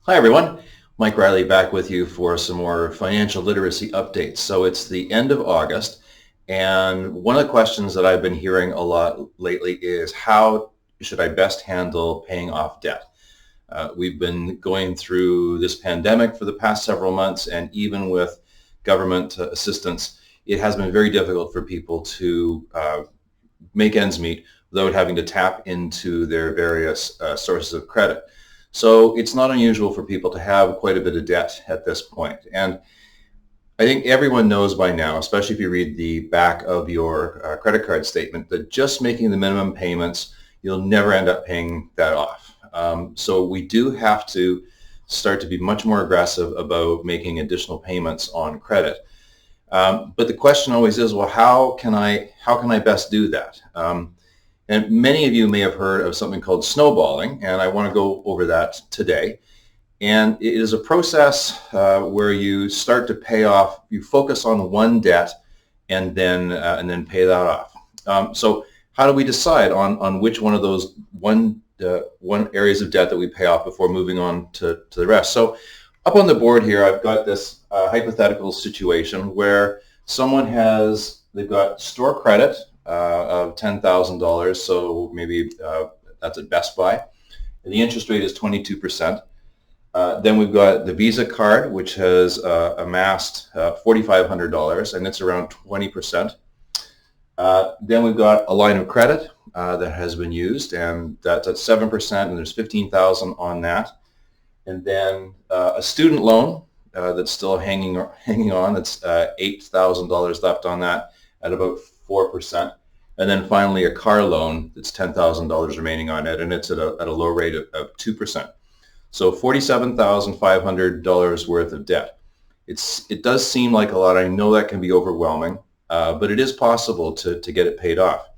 Hi everyone, Mike Riley back with you for some more financial literacy updates. So it's the end of August, and one of the questions that I've been hearing a lot lately is how should I best handle paying off debt? We've been going through this pandemic for the past several months, and even with government assistance, it has been very difficult for people to make ends meet without having to tap into their various sources of credit. So it's not unusual for people to have quite a bit of debt at this point. And I think everyone knows by now, especially if you read the back of your credit card statement, that just making the minimum payments, you'll never end up paying that off. So we do have to start to be much more aggressive about making additional payments on credit. But the question always is, well, how can I best do that? And many of you may have heard of something called snowballing, and I want to go over that today. And it is a process where you start to pay off. You focus on one debt, and then pay that off. So how do we decide on which one of those one areas of debt that we pay off before moving on to the rest? So up on the board here, I've got this hypothetical situation where they've got store credit of $10,000, so maybe that's at Best Buy. And the interest rate is 22%. Then we've got the Visa card, which has amassed $4,500, and it's around 20%. Then we've got a line of credit that has been used, and that's at 7%, and there's 15,000 on that. And then a student loan that's still hanging on. That's $8,000 left on that at about 4%. And then finally a car loan that's $10,000 remaining on it, and it's at a low rate of 2%. So $47,500 worth of debt. It does seem like a lot. I know that can be overwhelming, but it is possible to get it paid off.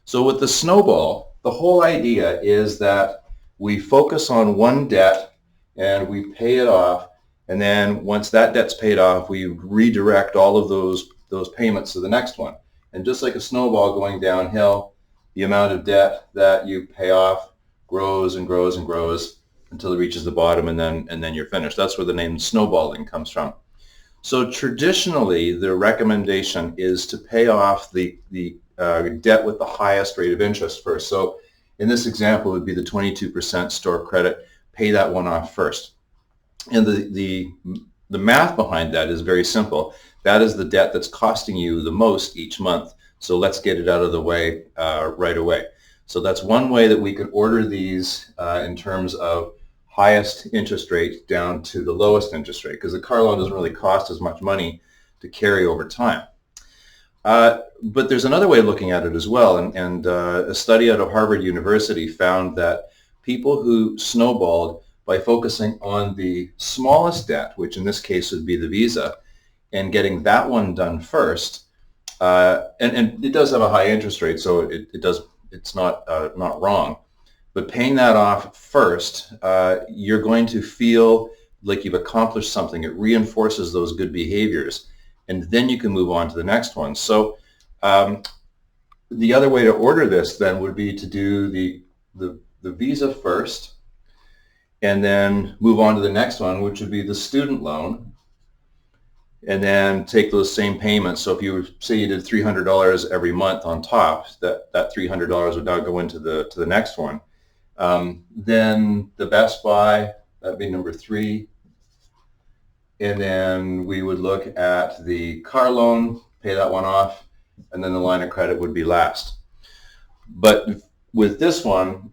So with the snowball, the whole idea is that we focus on one debt and we pay it off. And then once that debt's paid off, we redirect all of those payments to the next one. And just like a snowball going downhill, the amount of debt that you pay off grows and grows and grows until it reaches the bottom, and then you're finished. That's where the name snowballing comes from. So traditionally, the recommendation is to pay off the debt with the highest rate of interest first. So in this example, it would be the 22% store credit. Pay that one off first. And the math behind that is very simple. That is the debt that's costing you the most each month. So let's get it out of the way right away. So that's one way that we could order these in terms of highest interest rate down to the lowest interest rate, because the car loan doesn't really cost as much money to carry over time. But there's another way of looking at it as well. And a study out of Harvard University found that people who snowballed by focusing on the smallest debt, which in this case would be the Visa, and getting that one done first, and it does have a high interest rate, so it's not wrong. But paying that off first, you're going to feel like you've accomplished something. It reinforces those good behaviors, and then you can move on to the next one. So the other way to order this then would be to do the Visa first, and then move on to the next one, which would be the student loan, and then take those same payments. So if you say you did $300 every month on top, that $300 would now go into the next one. Then the Best Buy, that'd be number 3. And then we would look at the car loan, pay that one off, and then the line of credit would be last. But with this one,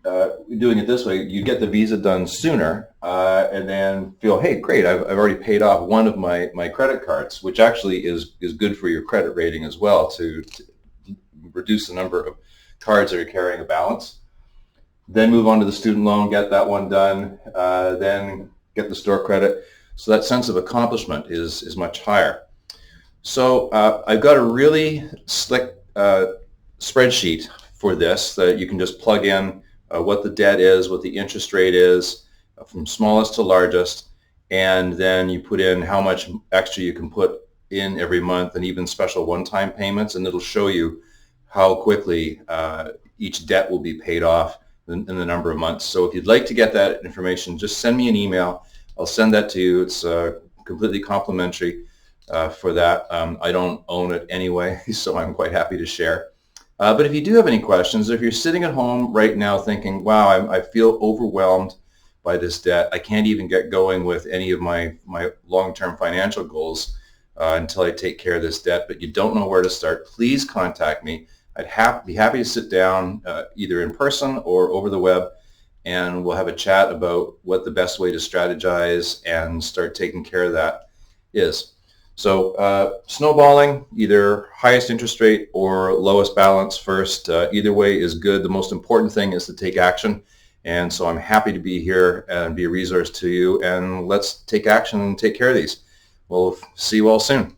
doing it this way, you get the Visa done sooner, and then feel, hey, great, I've already paid off one of my credit cards, which actually is good for your credit rating as well, to reduce the number of cards that are carrying a balance. Then move on to the student loan, get that one done, then get the store credit. So that sense of accomplishment is much higher. So I've got a really slick spreadsheet for this that you can just plug in what the debt is, what the interest rate is, from smallest to largest, and then you put in how much extra you can put in every month, and even special one-time payments, and it'll show you how quickly each debt will be paid off in the number of months. So if you'd like to get that information, just send me an email. I'll send that to you. It's completely complimentary for that. I don't own it anyway, so I'm quite happy to share. But if you do have any questions, if you're sitting at home right now thinking, wow, I feel overwhelmed by this debt, I can't even get going with any of my long-term financial goals until I take care of this debt, but you don't know where to start, please contact me. I'd be happy to sit down either in person or over the web, and we'll have a chat about what the best way to strategize and start taking care of that is. So snowballing, either highest interest rate or lowest balance first, either way is good. The most important thing is to take action. And so I'm happy to be here and be a resource to you. And let's take action and take care of these. We'll see you all soon.